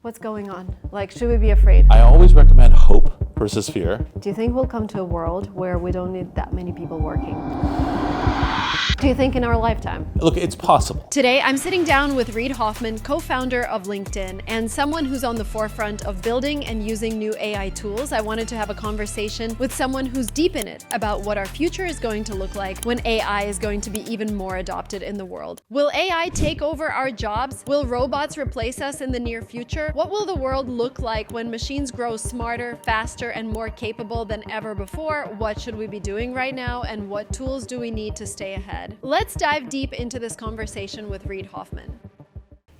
What's going on? Like, should we be afraid? I always recommend hope versus fear. Do you think we'll come to a world where we don't need that many people working? Do you think in our lifetime? Look, it's possible. Today, I'm sitting down with Reid Hoffman, co-founder of LinkedIn, and someone who's on the forefront of building and using new AI tools. I wanted to have a conversation with someone who's deep in it about what our future is going to look like when AI is going to be even more adopted in the world. Will AI take over our jobs? Will robots replace us in the near future? What will the world look like when machines grow smarter, faster, and more capable than ever before? What should we be doing right now? And what tools do we need to stay ahead? Let's dive deep into this conversation with Reid Hoffman.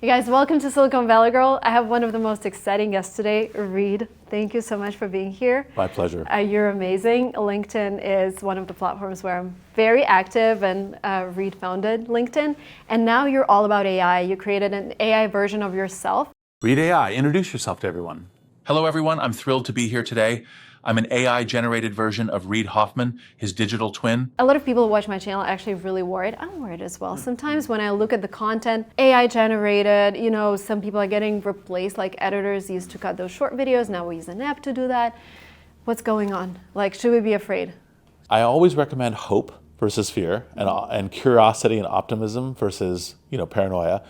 You guys, welcome to Silicon Valley Girl. I have one of the most exciting guests today, Reid. Thank you so much for being here. My pleasure. You're amazing. LinkedIn is one of the platforms where I'm very active, and Reid founded LinkedIn. And now you're all about AI. You created an AI version of yourself. Reid AI, introduce yourself to everyone. Hello everyone, I'm thrilled to be here today. I'm an AI-generated version of Reid Hoffman, his digital twin. A lot of people who watch my channel are actually really worried. I'm worried as well. Sometimes when I look at the content, AI generated, some people are getting replaced, like editors used to cut those short videos, now we use an app to do that. What's going on? Like, should we be afraid? I always recommend hope versus fear and curiosity and optimism versus, paranoia.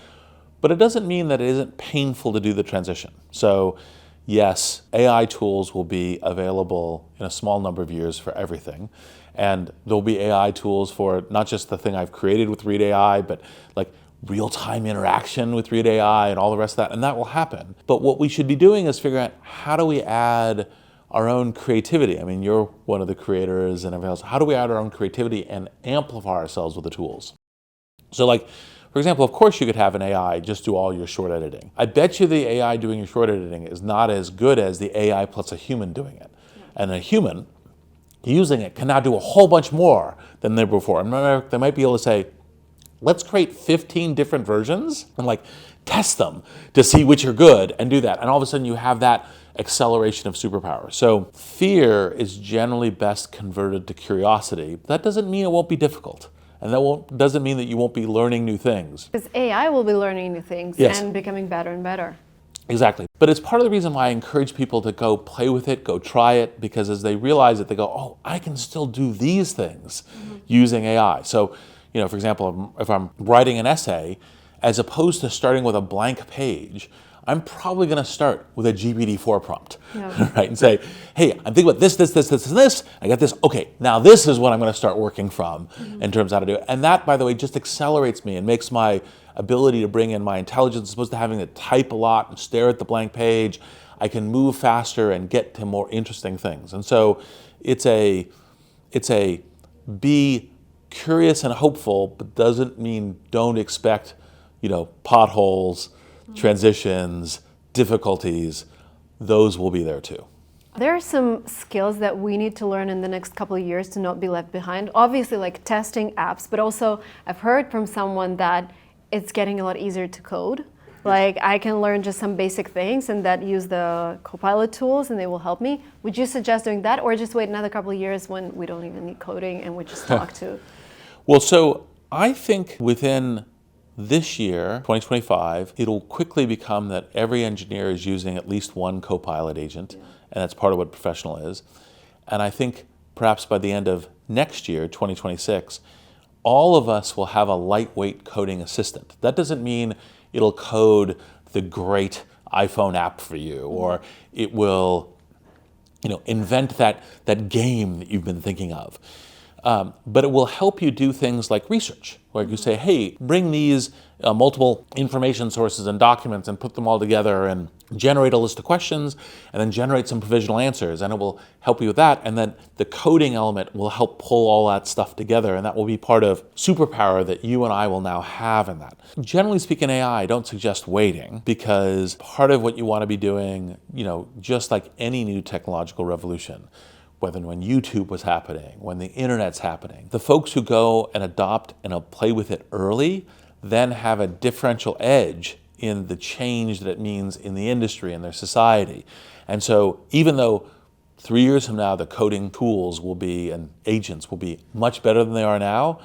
But it doesn't mean that it isn't painful to do the transition. So yes, AI tools will be available in a small number of years for everything. And there'll be AI tools for not just the thing I've created with Reid AI, but like real-time interaction with Reid AI and all the rest of that, and that will happen. But what we should be doing is figuring out, how do we add our own creativity? I mean, you're one of the creators and everything else. How do we add our own creativity and amplify ourselves with the tools? So like, for example, of course you could have an AI just do all your short editing. I bet you the AI doing your short editing is not as good as the AI plus a human doing it. And a human using it can now do a whole bunch more than they did before. And they might be able to say, let's create 15 different versions and like test them to see which are good and do that. And all of a sudden you have that acceleration of superpower. So fear is generally best converted to curiosity. That doesn't mean it won't be difficult. And that doesn't mean that you won't be learning new things. Because AI will be learning new things and becoming better and better. Exactly. But it's part of the reason why I encourage people to go play with it, go try it, because as they realize it, they go, oh, I can still do these things using AI. So, for example, if I'm writing an essay, as opposed to starting with a blank page, I'm probably going to start with a GPT-4 prompt, right? And say, hey, I'm thinking about this, and this. I got this. Okay, now this is what I'm going to start working from in terms of how to do it. And that, by the way, just accelerates me and makes my ability to bring in my intelligence, as opposed to having to type a lot and stare at the blank page. I can move faster and get to more interesting things. And so it's a be curious and hopeful, but doesn't mean don't expect, potholes, transitions, difficulties. Those will be there too. There are some skills that we need to learn in the next couple of years to not be left behind. Obviously, like testing apps, but also I've heard from someone that it's getting a lot easier to code. Like I can learn just some basic things and that use the Copilot tools and they will help me. Would you suggest doing that, or just wait another couple of years when we don't even need coding and we just talk to? Well, so I think within this year, 2025, it'll quickly become that every engineer is using at least one Copilot agent, and that's part of what professional is. And I think perhaps by the end of next year, 2026, all of us will have a lightweight coding assistant. That doesn't mean it'll code the great iPhone app for you, or it will, invent that game that you've been thinking of. But it will help you do things like research, where you say, hey, bring these multiple information sources and documents and put them all together and generate a list of questions and then generate some provisional answers, and it will help you with that. And then the coding element will help pull all that stuff together, and that will be part of superpower that you and I will now have in that. Generally speaking, AI, I don't suggest waiting, because part of what you want to be doing, just like any new technological revolution, whether when YouTube was happening, when the internet's happening, the folks who go and adopt and play with it early then have a differential edge in the change that it means in the industry and their society. And so even though 3 years from now the coding tools will be, and agents will be much better than they are now,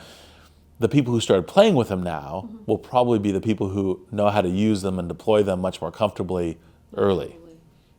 the people who started playing with them now will probably be the people who know how to use them and deploy them much more comfortably early.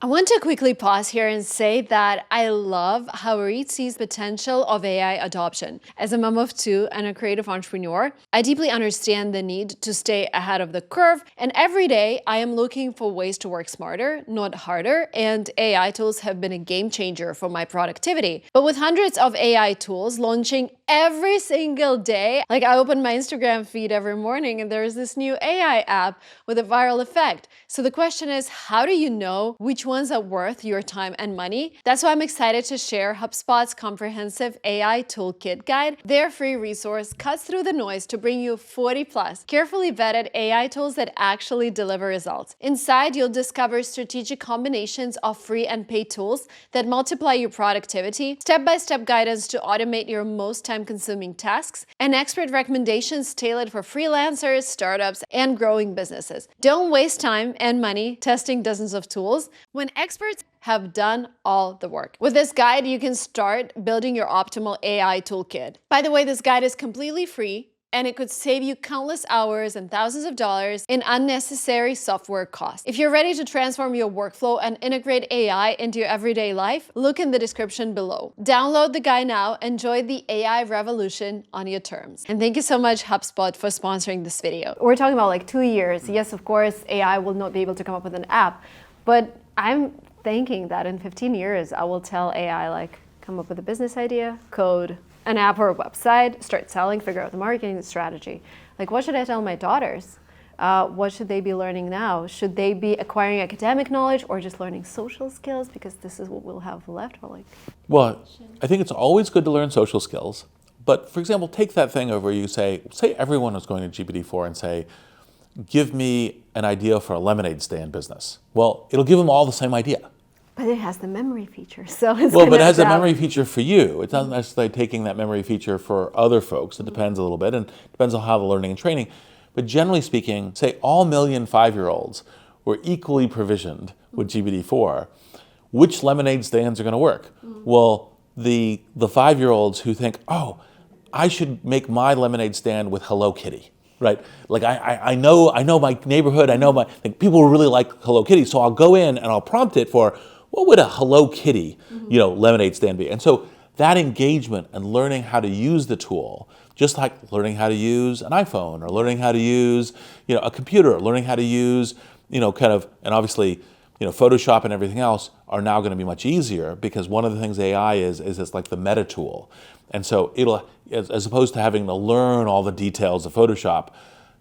I want to quickly pause here and say that I love how Reid sees potential of AI adoption. As a mom of two and a creative entrepreneur, I deeply understand the need to stay ahead of the curve, and every day I am looking for ways to work smarter, not harder, and AI tools have been a game changer for my productivity. But with hundreds of AI tools launching every single day, like I open my Instagram feed every morning and there's this new AI app with a viral effect. So the question is, how do you know which ones are worth your time and money? That's why I'm excited to share HubSpot's comprehensive AI toolkit guide. Their free resource cuts through the noise to bring you 40 plus carefully vetted AI tools that actually deliver results. Inside, you'll discover strategic combinations of free and paid tools that multiply your productivity, step-by-step guidance to automate your most time-consuming tasks, and expert recommendations tailored for freelancers, startups, and growing businesses. Don't waste time and money testing dozens of tools when experts have done all the work. With this guide, you can start building your optimal AI toolkit. By the way, this guide is completely free, and it could save you countless hours and thousands of dollars in unnecessary software costs. If you're ready to transform your workflow and integrate AI into your everyday life, look in the description below. Download the guide now, enjoy the AI revolution on your terms. And thank you so much, HubSpot, for sponsoring this video. We're talking about like 2 years. Yes, of course, AI will not be able to come up with an app, but I'm thinking that in 15 years, I will tell AI, like, come up with a business idea, code an app or a website, start selling, figure out the marketing strategy. Like, what should I tell my daughters? What should they be learning now? Should they be acquiring academic knowledge or just learning social skills? Because this is what we'll have left for like. Well, I think it's always good to learn social skills. But for example, take that thing over, you say everyone was going to GPT-4 and say, give me an idea for a lemonade stand business. Well, it'll give them all the same idea. But it has the memory feature, so it's well, but it has a memory feature for you. It's not necessarily taking that memory feature for other folks. It depends a little bit, and depends on how the learning and training. But generally speaking, say all million 5-year-olds were equally provisioned with GPT-4. Which lemonade stands are going to work? Well, the 5-year-olds who think, oh, I should make my lemonade stand with Hello Kitty. Right, like I know my neighborhood. I know like people really like Hello Kitty, so I'll go in and I'll prompt it for what would a Hello Kitty, lemonade stand be? And so that engagement and learning how to use the tool, just like learning how to use an iPhone or learning how to use, a computer, or learning how to use, and obviously, Photoshop and everything else are now going to be much easier because one of the things AI is it's like the meta tool. And so it'll, as opposed to having to learn all the details of Photoshop,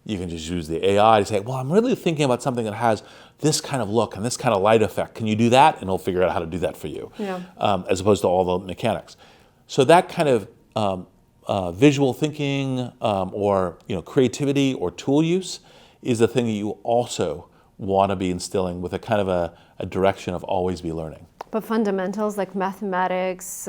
you can just use the AI to say, well, I'm really thinking about something that has this kind of look and this kind of light effect. Can you do that? And it'll figure out how to do that for you, as opposed to all the mechanics. So that kind of visual thinking or creativity or tool use is the thing that you also want to be instilling with a kind of a direction of always be learning. But fundamentals like mathematics,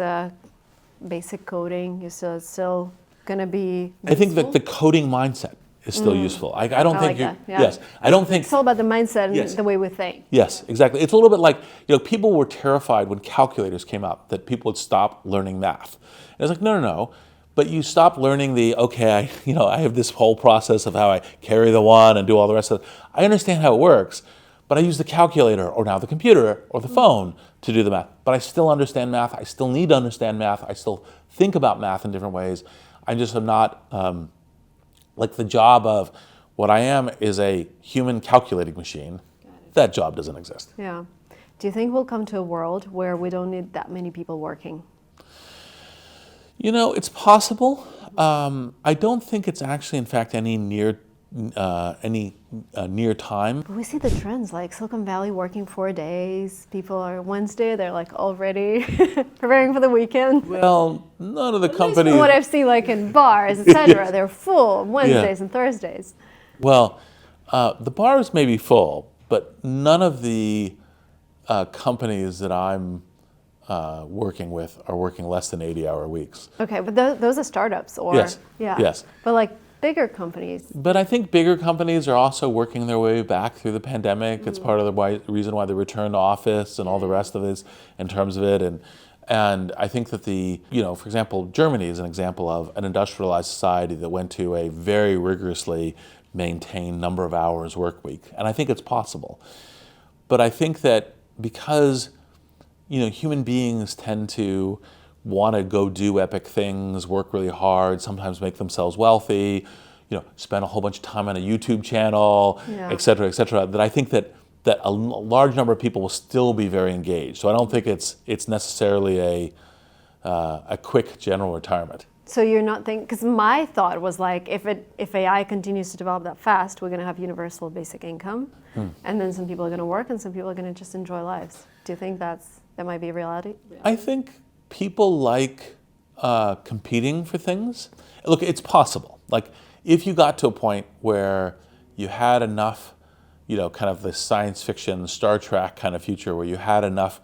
basic coding, you're still going to be useful? I think that the coding mindset is still useful. I don't think like yes, I don't think it's all about the mindset and the way we think. Yes, exactly. It's a little bit like, people were terrified when calculators came out that people would stop learning math. And it's like, no. But you stop learning I have this whole process of how I carry the one and do all the rest of it. I understand how it works, but I use the calculator or now the computer or the phone to do the math. But I still understand math. I still need to understand math. I still think about math in different ways. I just am not, like the job of what I am is a human calculating machine. That job doesn't exist. Yeah. Do you think we'll come to a world where we don't need that many people working? It's possible. I don't think it's actually, in fact, any near time. But we see the trends, like Silicon Valley working 4 days. People are Wednesday, they're like already preparing for the weekend. Well, none of the companies. From what I've seen, like in bars, etc., they're full on Wednesdays and Thursdays. Well, the bars may be full, but none of the companies that I'm working with are working less than 80-hour weeks. Okay, but those are startups, or yes, yeah, yes. But like bigger companies. But I think bigger companies are also working their way back through the pandemic. It's part of the reason why they return to office and all the rest of this in terms of it. And I think that for example, Germany is an example of an industrialized society that went to a very rigorously maintained number of hours work week. And I think it's possible. But I think that because human beings tend to want to go do epic things, work really hard, sometimes make themselves wealthy, spend a whole bunch of time on a YouTube channel, et cetera, that I think that a large number of people will still be very engaged. So I don't think it's necessarily a quick general retirement. So you're not thinking, because my thought was like, if AI continues to develop that fast, we're going to have universal basic income, and then some people are going to work and some people are going to just enjoy lives. Do you think that might be a reality? I think people like competing for things. Look, it's possible. Like if you got to a point where you had enough, kind of the science fiction, Star Trek kind of future where you had enough,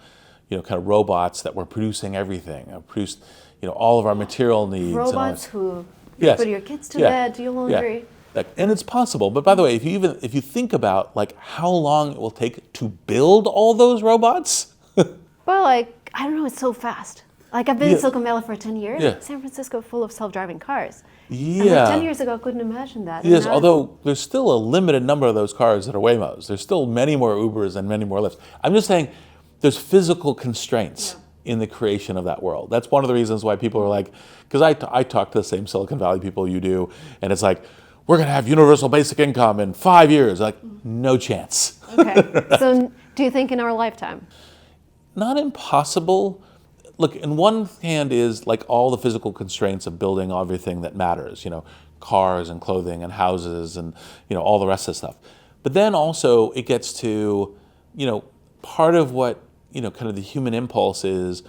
kind of robots that were producing everything, produced, all of our material needs. Robots who yes. put your kids to bed, do your laundry. Yeah. And it's possible. But by the way, if you think about like how long it will take to build all those robots. Well, like, I don't know, it's so fast. Like I've been in Silicon Valley for 10 years. Yeah. San Francisco full of self-driving cars. Yeah. And like 10 years ago, I couldn't imagine that. Yes, although there's still a limited number of those cars that are Waymos. There's still many more Ubers and many more Lyfts. I'm just saying there's physical constraints in the creation of that world. That's one of the reasons why people are like, because I talk to the same Silicon Valley people you do, and it's like, we're going to have universal basic income in 5 years. Like, no chance. Okay. So do you think in our lifetime? Not impossible. Look, in one hand is like all the physical constraints of building everything that matters, cars and clothing and houses and, all the rest of the stuff. But then also it gets to, part of what, kind of the human impulse is,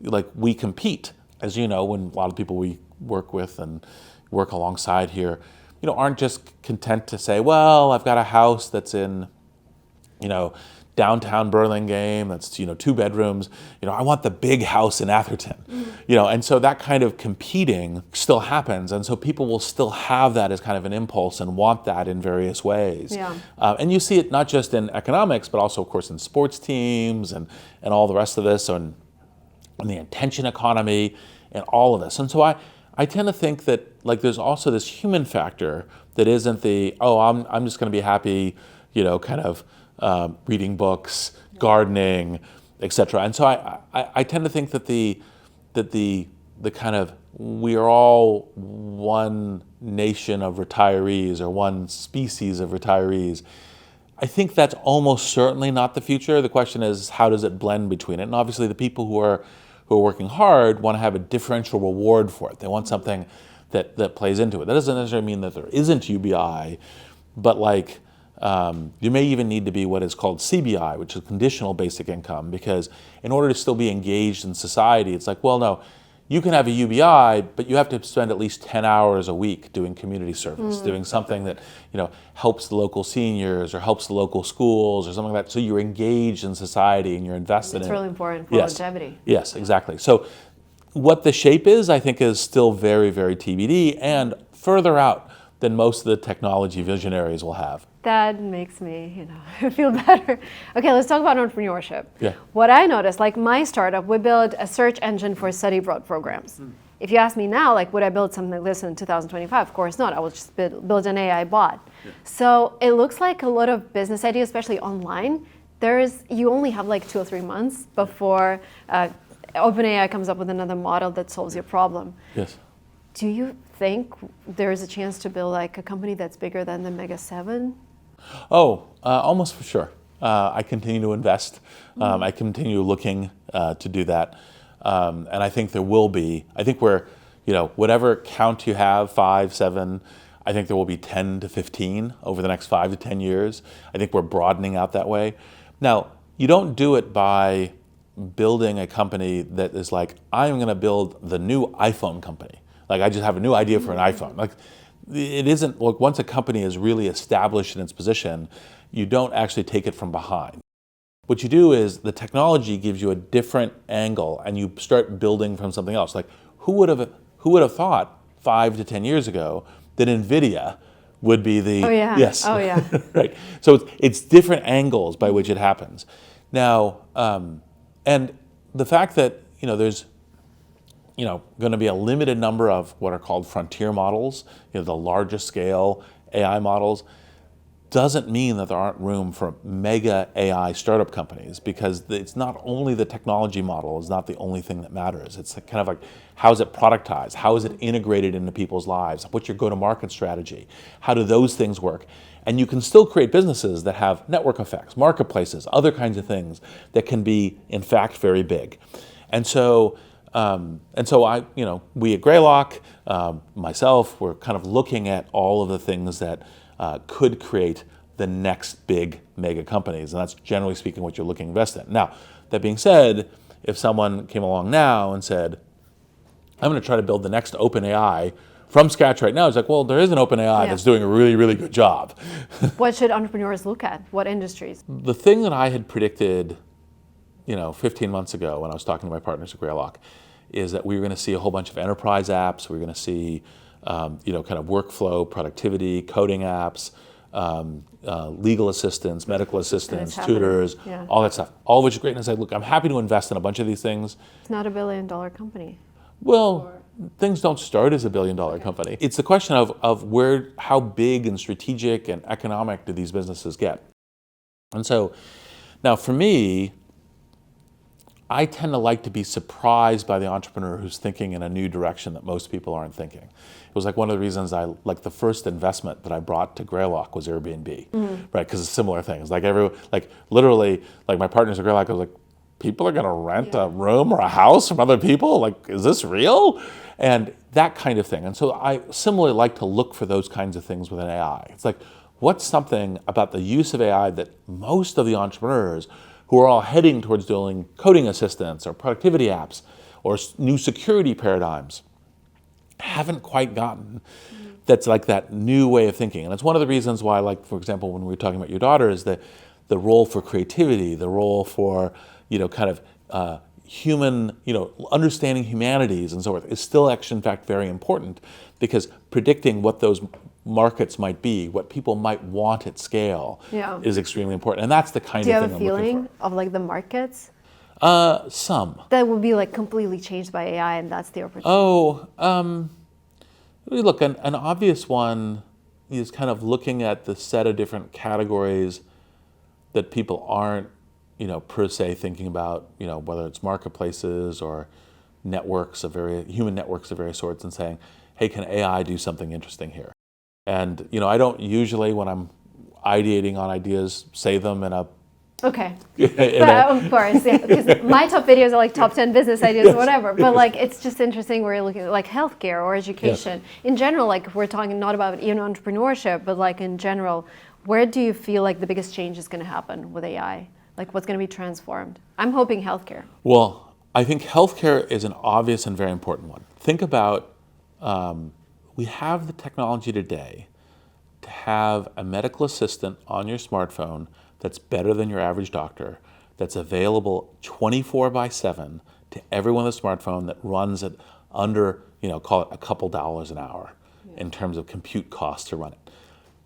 like we compete. As you know, when a lot of people we work with and work alongside here, aren't just content to say, well, I've got a house that's in, downtown Burlingame, that's 2 bedrooms. I want the big house in Atherton. And so that kind of competing still happens, and so people will still have that as kind of an impulse and want that in various ways. Yeah. And you see it not just in economics, but also, of course, in sports teams and all the rest of this, and the attention economy and all of this. And so I tend to think that like there's also this human factor that isn't the I'm just going to be happy, kind of. Reading books, gardening, etc. And so I tend to think that the kind of we are all one nation of retirees or one species of retirees. I think that's almost certainly not the future. The question is, how does it blend between it? And obviously the people who are working hard want to have a differential reward for it. They want something that plays into it. That doesn't necessarily mean that there isn't UBI, but like you may even need to be what is called CBI, which is conditional basic income, because in order to still be engaged in society, it's like, well, no, you can have a UBI, but you have to spend at least 10 hours a week doing community service, doing something that helps the local seniors or helps the local schools or something like that. So you're engaged in society and you're invested in it. It's really important for longevity. Yes, exactly. So what the shape is, I think, is still very, very TBD and further out than most of the technology visionaries will have. That makes me, feel better. Okay, let's talk about entrepreneurship. Yeah. What I noticed, like my startup, we built a search engine for study abroad programs. If you ask me now, like, would I build something like this in 2025? Of course not. I will just build an AI bot. Yeah. So it looks like a lot of business ideas, especially online, you only have like 2 or 3 months before OpenAI comes up with another model that solves your problem. Yes. Do you think there is a chance to build like a company that's bigger than the Mega 7? Oh, almost for sure. I continue to invest. I continue looking to do that. And I think there will be, I think we're, whatever count you have, 5, 7, I think there will be 10 to 15 over the next 5 to 10 years. I think we're broadening out that way. Now, you don't do it by building a company that is like, I'm going to build the new iPhone company. Like, I just have a new idea for an iPhone. Like, it isn't, look, once a company is really established in its position, you don't actually take it from behind. What you do is the technology gives you a different angle and you start building from something else. Like, who would have thought 5 to 10 years ago that NVIDIA would be the, yes. Oh yeah. Right. So it's different angles by which it happens. Now, and the fact that, there's, going to be a limited number of what are called frontier models, the largest scale AI models. doesn't mean that there aren't room for mega AI startup companies, because it's not only the technology model is not the only thing that matters. It's kind of like, how is it productized? How is it integrated into people's lives? What's your go-to-market strategy? How do those things work? And you can still create businesses that have network effects, marketplaces, other kinds of things that can be, in fact, very big. And so we at Greylock, myself, we're kind of looking at all of the things that could create the next big mega companies, and that's generally speaking what you're looking to invest in. Now, that being said, if someone came along now and said, I'm going to try to build the next OpenAI from scratch right now, it's like, well, there is an OpenAI that's doing a really, really good job. What should entrepreneurs look at? What industries? The thing that I had predicted 15 months ago when I was talking to my partners at Greylock is that we were going to see a whole bunch of enterprise apps. We were going to see, kind of workflow, productivity, coding apps, legal assistants, medical assistants, tutors, all that stuff. All of which is great. And I said, look, I'm happy to invest in a bunch of these things. It's not $1 billion company. Well, things don't start as $1 billion company. It's the question of how big and strategic and economic do these businesses get? And so now for me, I tend to like to be surprised by the entrepreneur who's thinking in a new direction that most people aren't thinking. It was like one of the reasons the first investment that I brought to Greylock was Airbnb, right? Because it's similar things. Literally, my partners at Greylock, I was like, people are gonna rent a room or a house from other people? Like, is this real? And that kind of thing. And so I similarly like to look for those kinds of things with an AI. It's like, what's something about the use of AI that most of the entrepreneurs who are all heading towards doing coding assistants or productivity apps or new security paradigms haven't quite gotten, that's like that new way of thinking. And it's one of the reasons why, like, for example, when we were talking about your daughter, is the role for creativity, the role for, human, understanding humanities and so forth is still actually, in fact, very important, because predicting what those markets might be, what people might want at scale, is extremely important. And that's the kind of thing I'm looking for. Do you have a feeling of the markets? Some. That will be completely changed by AI, and that's the opportunity. Look, an obvious one is kind of looking at the set of different categories that people aren't, per se thinking about, whether it's marketplaces or human networks of various sorts, and saying, hey, can AI do something interesting here? And, I don't usually, when I'm ideating on ideas, say them in a... Okay. Of course, yeah. Because my top videos are top 10 business ideas or whatever. But it's just interesting where you're looking at healthcare or education. Yes. In general, we're talking not about even entrepreneurship, but in general, where do you feel the biggest change is going to happen with AI? What's going to be transformed? I'm hoping healthcare. Well, I think healthcare is an obvious and very important one. Think about, we have the technology today to have a medical assistant on your smartphone that's better than your average doctor, that's available 24/7 to everyone with a smartphone, that runs at under, call it a couple dollars an hour in terms of compute costs to run it.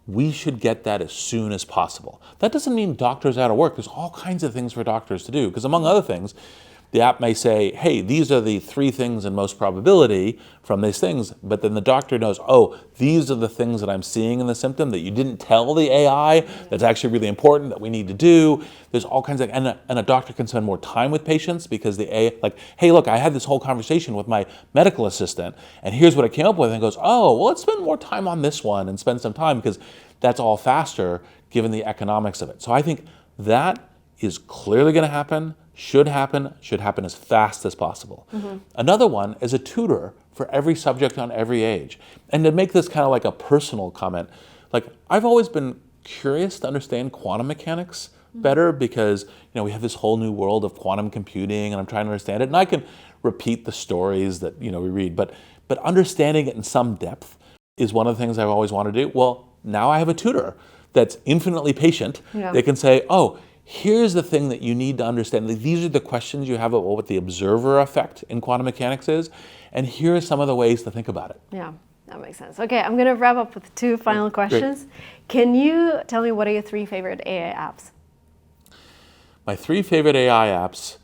We should get that as soon as possible. That doesn't mean doctors are out of work. There's all kinds of things for doctors to do, because among other things, the app may say, hey, these are the 3 things in most probability from these things, but then the doctor knows, oh, these are the things that I'm seeing in the symptom that you didn't tell the AI that's actually really important that we need to do. There's all kinds of, and a doctor can spend more time with patients because the AI, hey, look, I had this whole conversation with my medical assistant, and here's what I came up with, and goes, oh, well, let's spend more time on this one and spend some time, because that's all faster given the economics of it. So I think that is clearly going to happen. Should happen as fast as possible. Another one is a tutor for every subject on every age. And to make this kind of like a personal comment, I've always been curious to understand quantum mechanics better, because we have this whole new world of quantum computing, and I'm trying to understand it. And I can repeat the stories that we read, but understanding it in some depth is one of the things I've always wanted to do. Well, now I have a tutor that's infinitely patient. They can say, oh, here's the thing that you need to understand. These are the questions you have about what the observer effect in quantum mechanics is, and here are some of the ways to think about it. Yeah, that makes sense. Okay, I'm going to wrap up with 2 final questions. Great. Can you tell me what are your 3 favorite AI apps? My 3 favorite AI apps,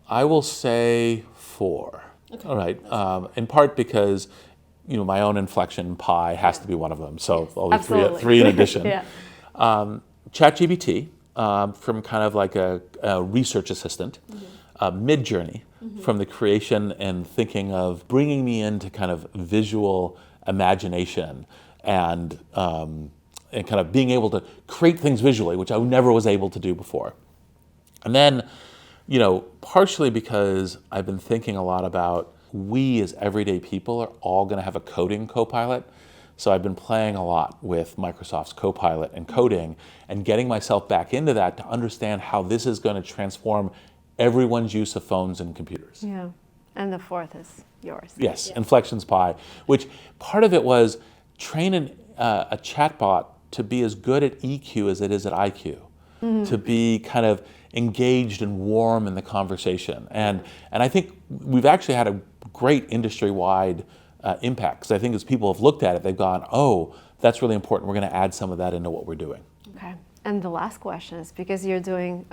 I will say 4. Okay. All right, in part because my own inflection, pi has to be one of them. So I'll be Absolutely. three in addition. Yeah. ChatGPT, from kind of like a research assistant. Mid-Journey, from the creation and thinking of bringing me into kind of visual imagination and kind of being able to create things visually, which I never was able to do before. And then, partially because I've been thinking a lot about we as everyday people are all going to have a coding copilot. So I've been playing a lot with Microsoft's Copilot and coding and getting myself back into that to understand how this is going to transform everyone's use of phones and computers. Yeah. And the fourth is yours. Yes, Inflections Pi, which part of it was train a chatbot to be as good at EQ as it is at IQ, to be kind of engaged and warm in the conversation. And I think we've actually had a great industry-wide impact, because I think as people have looked at it, they've gone, oh, that's really important. We're going to add some of that into what we're doing. Okay. And the last question is, because you're doing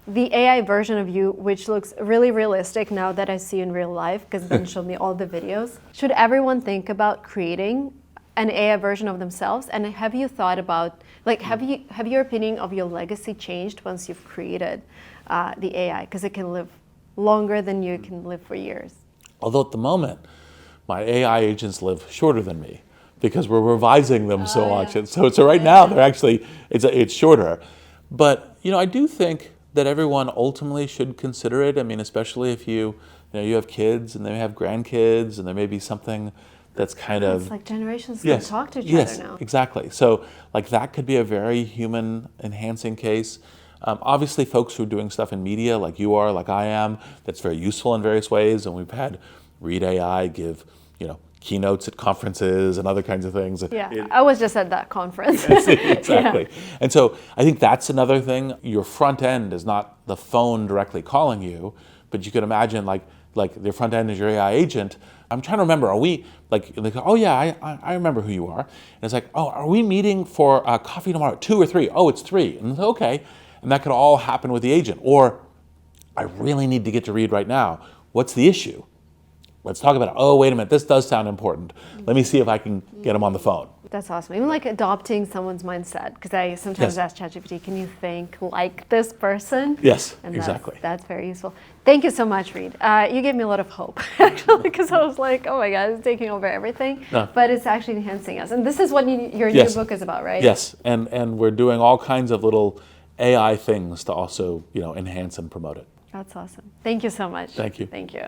the AI version of you, which looks really realistic now that I see in real life, because Ben showed me all the videos. Should everyone think about creating an AI version of themselves? And have you thought about, have your opinion of your legacy changed once you've created the AI? Because it can live longer than you can live for years. Although at the moment, my AI agents live shorter than me because we're revising them so much. And so right now, they're actually, it's shorter. But, I do think that everyone ultimately should consider it. I mean, especially if you have kids and they have grandkids and there may be something that's kind of... It's like generations can talk to each other now. Yes, exactly. So that could be a very human enhancing case. Obviously, folks who are doing stuff in media like you are, like I am, that's very useful in various ways. And we've had Reid AI give, keynotes at conferences and other kinds of things. Yeah, I was just at that conference. Yes, exactly. Yeah. And so I think that's another thing. Your front end is not the phone directly calling you, but you could imagine like the front end is your AI agent. I'm trying to remember, are we, oh yeah, I remember who you are. And it's like, oh, are we meeting for coffee tomorrow at 2 or 3? Oh, it's 3. And okay. And that could all happen with the agent. Or, I really need to get to Reid right now. What's the issue? Let's talk about it. Oh, wait a minute, this does sound important. Let me see if I can get him on the phone. That's awesome. Even like adopting someone's mindset, because I sometimes ask ChatGPT, can you think like this person? Yes, and exactly. That's very useful. Thank you so much, Reid. You gave me a lot of hope, actually, because I was like, oh my God, it's taking over everything. No. But it's actually enhancing us. And this is what your new book is about, right? Yes, and we're doing all kinds of little AI things to also enhance and promote it. That's awesome. Thank you so much. Thank you. Thank you.